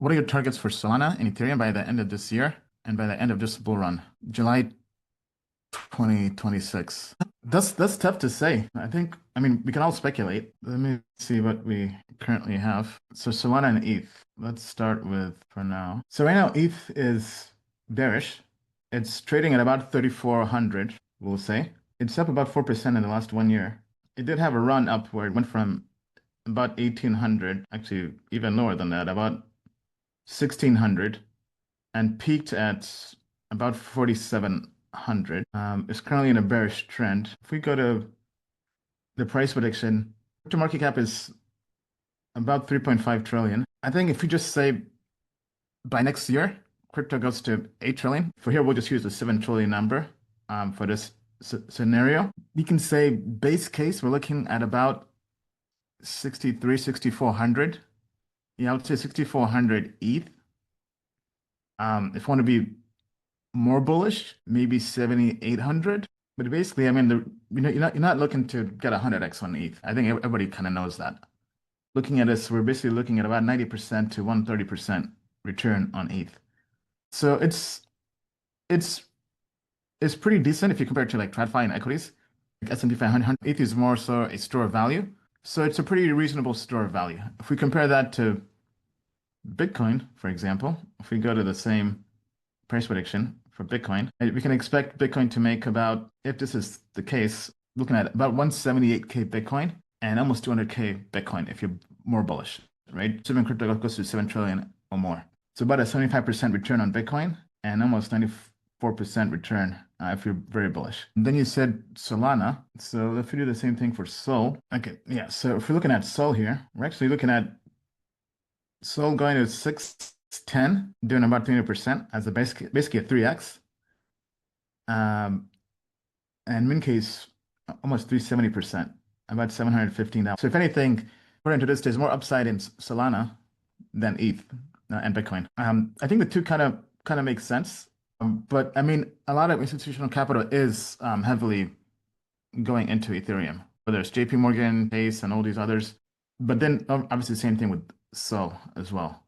What are your targets for Solana and Ethereum by the end of this year and by the end of this bull run, July 2026? That's tough to say. I mean, we can all speculate. Let me see what we currently have. So Solana and ETH. Let's start with for now. So right now, ETH is bearish. It's trading at about 3,400, we'll say. It's up about 4% in the last 1 year. It did have a run up where it went from about 1,800, actually even lower than that, about 1,600, and peaked at about 4,700. It's currently in a bearish trend. If we go to the price prediction, crypto market cap is about 3.5 trillion. I think if we just say by next year, crypto goes to 8 trillion. For here, we'll just use the 7 trillion number for this scenario. We can say base case, we're looking at about 63, 6,400. Yeah, I would say 6,400 ETH. If you want to be more bullish, maybe 7,800. But basically, I mean, you're not looking to get 100x on ETH. I think everybody kind of knows that. Looking at this, we're basically looking at about 90% to 130% return on ETH. So it's pretty decent if you compare it to like TradFi and equities. Like S&P 500, ETH is more so a store of value. So it's a pretty reasonable store of value. If we compare that to Bitcoin, for example, if we go to the same price prediction for Bitcoin, we can expect Bitcoin to make about, if this is the case, looking at about 178K Bitcoin and almost 200K Bitcoin if you're more bullish, right? Assuming crypto goes to 7 trillion or more. So about a 75% return on Bitcoin and almost 94% return if you're very bullish. And then you said Solana. So if we do the same thing for Sol, okay, yeah. So if we're looking at Sol here, we're actually looking at Sol going to 610, doing about 300% as a basically a 3x. And min case almost 370%, about 715 now. So if anything, according to this, there's more upside in Solana than ETH and Bitcoin. I think the two kind of make sense. But I mean, a lot of institutional capital is heavily going into Ethereum, whether it's JP Morgan, Chase, and all these others. But then obviously the same thing with Sol as well.